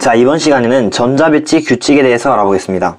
자, 이번 시간에는 전자배치 규칙에 대해서 알아보겠습니다.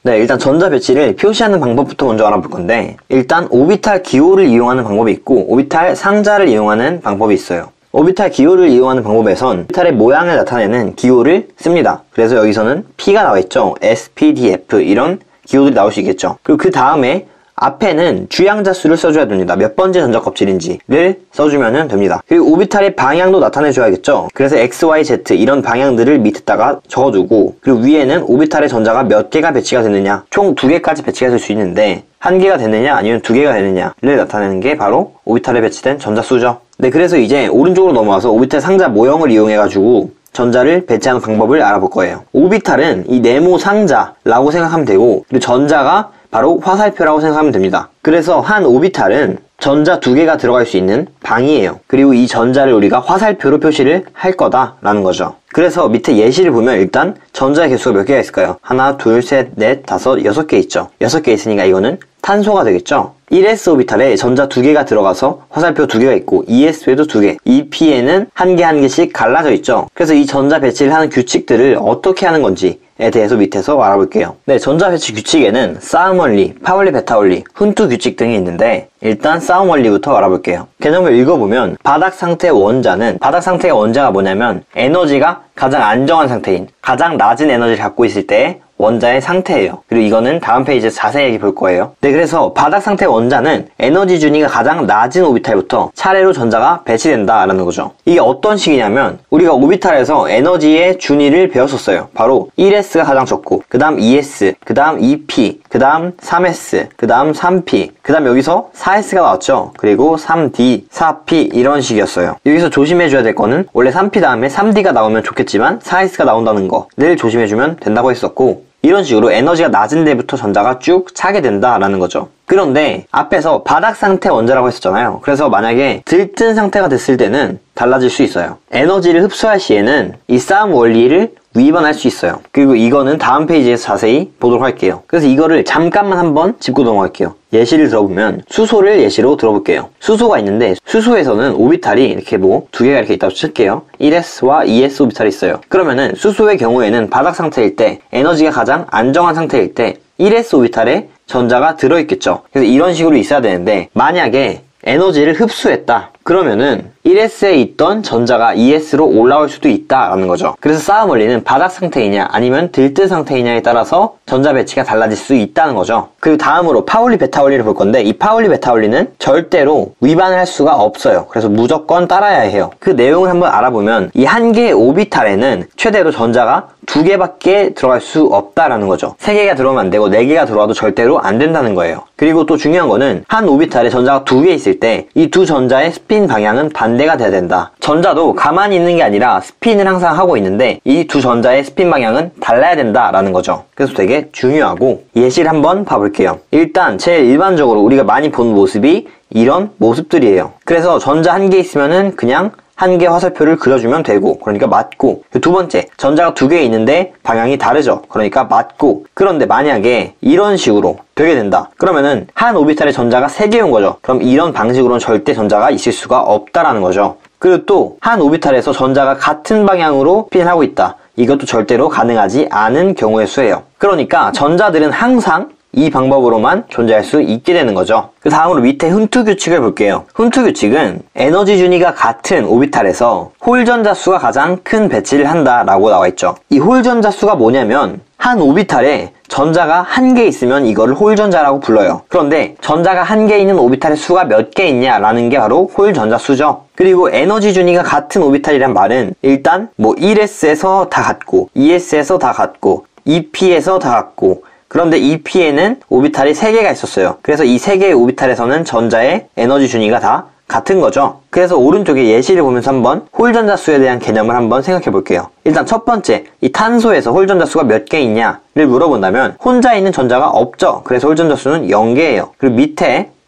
네, 일단 전자배치를 표시하는 방법부터 먼저 알아볼 건데, 일단 오비탈 기호를 이용하는 방법이 있고 오비탈 상자를 이용하는 방법이 있어요. 오비탈 기호를 이용하는 방법에선 오비탈의 모양을 나타내는 기호를 씁니다. 그래서 여기서는 P가 나와있죠. SPDF 이런 기호들이 나올 수 있겠죠. 그리고 그 다음에 앞에는 주양자 수를 써줘야 됩니다. 몇 번째 전자 껍질인지를 써주면 됩니다. 그리고 오비탈의 방향도 나타내줘야겠죠. 그래서 X, Y, Z 이런 방향들을 밑에다가 적어두고, 그리고 위에는 오비탈의 전자가 몇 개가 배치가 됐느냐, 총 2개까지 배치가 될 수 있는데 1개가 됐느냐 아니면 2개가 됐느냐를 나타내는 게 바로 오비탈에 배치된 전자 수죠. 네, 그래서 이제 오른쪽으로 넘어와서 오비탈 상자 모형을 이용해가지고 전자를 배치하는 방법을 알아볼 거예요. 오비탈은 이 네모 상자라고 생각하면 되고, 그리고 전자가 바로 화살표라고 생각하면 됩니다. 그래서 한 오비탈은 전자 2개가 들어갈 수 있는 방이에요. 그리고 이 전자를 우리가 화살표로 표시를 할 거다라는 거죠. 그래서 밑에 예시를 보면 일단 전자의 개수가 몇 개가 있을까요? 하나, 둘, 셋, 넷, 다섯, 6개 있죠. 6개 있으니까 이거는 탄소가 되겠죠. 1s 오비탈에 전자 2개가 들어가서 화살표 2개가 있고 2s에도 2개, 2p에는 1개씩 갈라져 있죠. 그래서 이 전자 배치를 하는 규칙들을 어떻게 하는 건지에 대해서 밑에서 알아볼게요. 네, 전자 배치 규칙에는 싸움 원리, 파원리, 베타 원리, 훈투 규칙 등이 있는데, 일단 싸움 원리부터 알아볼게요. 개념을 읽어보면 바닥 상태 원자는, 바닥 상태의 원자가 뭐냐면 에너지가 가장 안정한 상태인, 가장 낮은 에너지를 갖고 있을 때 원자의 상태예요. 그리고 이거는 다음 페이지에서 자세히 볼 거예요. 네, 그래서 바닥 상태 원자는 에너지 준위가 가장 낮은 오비탈부터 차례로 전자가 배치된다라는 거죠. 이게 어떤 식이냐면, 우리가 오비탈에서 에너지의 준위를 배웠었어요. 바로 1s가 가장 적고, 그 다음 2s, 그 다음 2p, 그 다음 3s, 그 다음 3p, 그 다음 여기서 4s가 나왔죠. 그리고 3d, 4p 이런 식이었어요. 여기서 조심해줘야 될 거는, 원래 3p 다음에 3d가 나오면 좋겠지만 4s가 나온다는 거를 조심해주면 된다고 했었고, 이런 식으로 에너지가 낮은 데부터 전자가 쭉 차게 된다라는 거죠. 그런데 앞에서 바닥 상태 원자라고 했었잖아요. 그래서 만약에 들뜬 상태가 됐을 때는 달라질 수 있어요. 에너지를 흡수할 시에는 이 싸움 원리를 위반할 수 있어요. 그리고 이거는 다음 페이지에서 자세히 보도록 할게요. 그래서 이거를 잠깐만 한번 짚고 넘어갈게요. 예시를 들어보면 수소를 예시로 들어볼게요. 수소가 있는데, 수소에서는 오비탈이 이렇게 2개가 이렇게 있다고 칠게요. 1s와 2s 오비탈이 있어요. 그러면은 수소의 경우에는 바닥 상태일 때, 에너지가 가장 안정한 상태일 때 1s 오비탈에 전자가 들어있겠죠. 그래서 이런 식으로 있어야 되는데, 만약에 에너지를 흡수했다 그러면은 1s에 있던 전자가 2s로 올라올 수도 있다라는 거죠. 그래서 싸움 원리는 바닥 상태이냐 아니면 들뜬 상태이냐에 따라서 전자 배치가 달라질 수 있다는 거죠. 그리고 다음으로 파울리 베타 원리를 볼 건데, 이 파울리 베타 원리는 절대로 위반을 할 수가 없어요. 그래서 무조건 따라야 해요. 그 내용을 한번 알아보면, 이 한 개의 오비탈에는 최대로 전자가 2개밖에 들어갈 수 없다라는 거죠. 3개가 들어오면 안 되고 4개가 들어와도 절대로 안 된다는 거예요. 그리고 또 중요한 거는, 한 오비탈에 전자가 2개 있을 때 이 두 전자의 스핀 방향은 반대가 돼야 된다. 전자도 가만히 있는 게 아니라 스핀을 항상 하고 있는데 이 두 전자의 스핀 방향은 달라야 된다라는 거죠. 그래서 되게 중요하고, 예시를 한번 봐볼게요. 일단 제일 일반적으로 우리가 많이 본 모습이 이런 모습들이에요. 그래서 전자 1개 있으면은 그냥 1개 화살표를 그려주면 되고, 그러니까 맞고. 두 번째, 전자가 2개 있는데 방향이 다르죠. 그러니까 맞고. 그런데 만약에 이런 식으로 되게 된다 그러면은 한 오비탈에 전자가 3개인 거죠. 그럼 이런 방식으로는 절대 전자가 있을 수가 없다라는 거죠. 그리고 또 한 오비탈에서 전자가 같은 방향으로 스핀을 하고 있다, 이것도 절대로 가능하지 않은 경우의 수예요. 그러니까 전자들은 항상 이 방법으로만 존재할 수 있게 되는 거죠. 그 다음으로 밑에 훈투 규칙을 볼게요. 훈투 규칙은 에너지 준위가 같은 오비탈에서 홀 전자 수가 가장 큰 배치를 한다라고 나와 있죠. 이 홀 전자 수가 뭐냐면, 한 오비탈에 전자가 1개 있으면 이거를 홀 전자라고 불러요. 그런데 전자가 1개 있는 오비탈의 수가 몇 개 있냐라는 게 바로 홀 전자 수죠. 그리고 에너지 준위가 같은 오비탈이란 말은 일단 1s에서 다 같고 2s에서 다 같고 2p에서 다 같고, 그런데 2p에는 오비탈이 3개가 있었어요. 그래서 이 3개의 오비탈에서는 전자의 에너지 준위가 다 같은 거죠. 그래서 오른쪽에 예시를 보면서 한번 홀전자 수에 대한 개념을 한번 생각해 볼게요. 일단 첫 번째, 이 탄소에서 홀전자 수가 몇 개 있냐를 물어본다면 혼자 있는 전자가 없죠. 그래서 홀전자 수는 0개예요. 그리고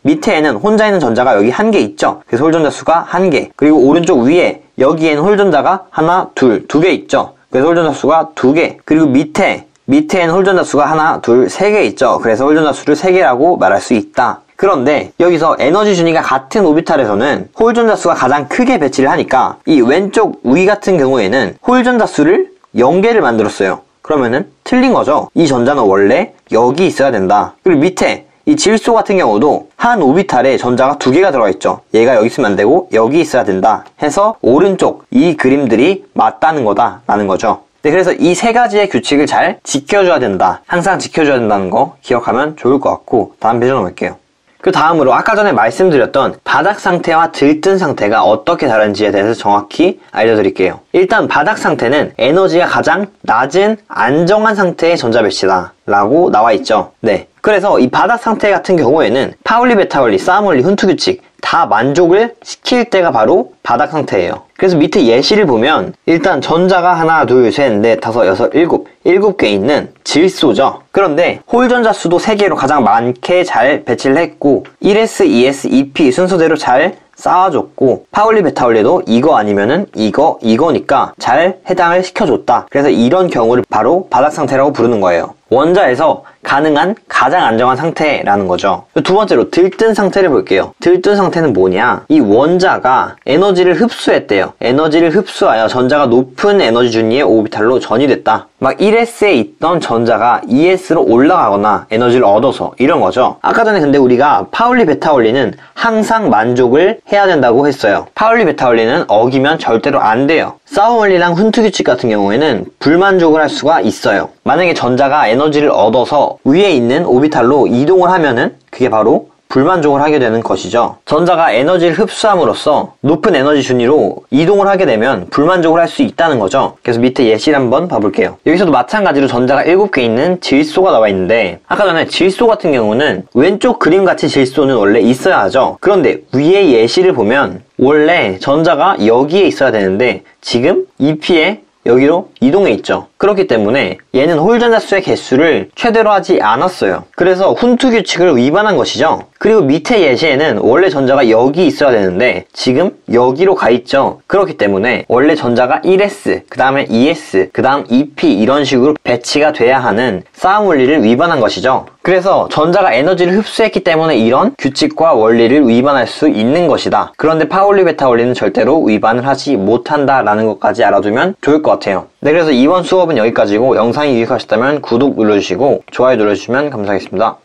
밑에에는 혼자 있는 전자가 여기 1개 있죠. 그래서 홀전자 수가 1개. 그리고 오른쪽 위에 여기에는 홀전자가 하나, 둘, 2개 있죠. 그래서 홀전자 수가 2개. 그리고 밑에는 홀전자 수가 하나, 둘, 3개 있죠. 그래서 홀전자 수를 3개라고 말할 수 있다. 그런데 여기서 에너지 준위가 같은 오비탈에서는 홀 전자 수가 가장 크게 배치를 하니까 이 왼쪽 위 같은 경우에는 홀 전자 수를 0개를 만들었어요. 그러면은 틀린 거죠. 이 전자는 원래 여기 있어야 된다. 그리고 밑에 이 질소 같은 경우도 한 오비탈에 전자가 2개가 들어가 있죠. 얘가 여기 있으면 안 되고 여기 있어야 된다 해서 오른쪽 이 그림들이 맞다는 거다 라는 거죠. 네, 그래서 이 3가지의 규칙을 잘 지켜줘야 된다. 항상 지켜줘야 된다는 거 기억하면 좋을 것 같고 다음 페이지로 넘을게요. 그 다음으로 아까 전에 말씀드렸던 바닥 상태와 들뜬 상태가 어떻게 다른지에 대해서 정확히 알려드릴게요. 일단 바닥 상태는 에너지가 가장 낮은 안정한 상태의 전자 배치다 라고 나와 있죠. 네, 그래서 이 바닥 상태 같은 경우에는 파울리, 베타울리, 싸움원리, 훈투 규칙 다 만족을 시킬 때가 바로 바닥 상태예요. 그래서 밑에 예시를 보면 일단 전자가 하나, 둘, 셋, 넷, 다섯, 여섯, 일곱 개 있는 질소죠. 그런데 홀 전자 수도 3개로 가장 많게 잘 배치를 했고 1s, 2s, 2p 순서대로 잘 쌓아줬고 파울리, 베타울리도 이거 아니면은 이거니까 잘 해당을 시켜줬다. 그래서 이런 경우를 바로 바닥 상태라고 부르는 거예요. 원자에서 가능한 가장 안정한 상태라는 거죠. 두 번째로 들뜬 상태를 볼게요. 들뜬 상태는 뭐냐? 이 원자가 에너지를 흡수했대요. 에너지를 흡수하여 전자가 높은 에너지 준위의 오비탈로 전이됐다. 막 1s에 있던 전자가 2s로 올라가거나 에너지를 얻어서 이런 거죠. 아까 전에 근데 우리가 파울리, 베타울리는 항상 만족을 해야 된다고 했어요. 파울리, 베타울리는 어기면 절대로 안 돼요. 싸움원리랑 훈투 규칙 같은 경우에는 불만족을 할 수가 있어요. 만약에 전자가 에너지를 얻어서 위에 있는 오비탈로 이동을 하면은 그게 바로 불만족을 하게 되는 것이죠. 전자가 에너지를 흡수함으로써 높은 에너지 준위로 이동을 하게 되면 불만족을 할 수 있다는 거죠. 그래서 밑에 예시를 한번 봐볼게요. 여기서도 마찬가지로 전자가 7개 있는 질소가 나와 있는데 아까 전에 질소 같은 경우는 왼쪽 그림같이 질소는 원래 있어야 하죠. 그런데 위에 예시를 보면 원래 전자가 여기에 있어야 되는데 지금 2p에 여기로 이동해 있죠. 그렇기 때문에 얘는 홀전자 수의 개수를 최대로 하지 않았어요. 그래서 훈투 규칙을 위반한 것이죠. 그리고 밑에 예시에는 원래 전자가 여기 있어야 되는데 지금 여기로 가 있죠. 그렇기 때문에 원래 전자가 1s, 그 다음에 2s, 그 다음 2p 이런 식으로 배치가 돼야 하는 싸움 원리를 위반한 것이죠. 그래서 전자가 에너지를 흡수했기 때문에 이런 규칙과 원리를 위반할 수 있는 것이다. 그런데 파울리, 베타울리는 절대로 위반을 하지 못한다라는 것까지 알아두면 좋을 것 같아요. 네, 그래서 이번 수업은 여기까지고 영상이 유익하셨다면 구독 눌러주시고 좋아요 눌러주시면 감사하겠습니다.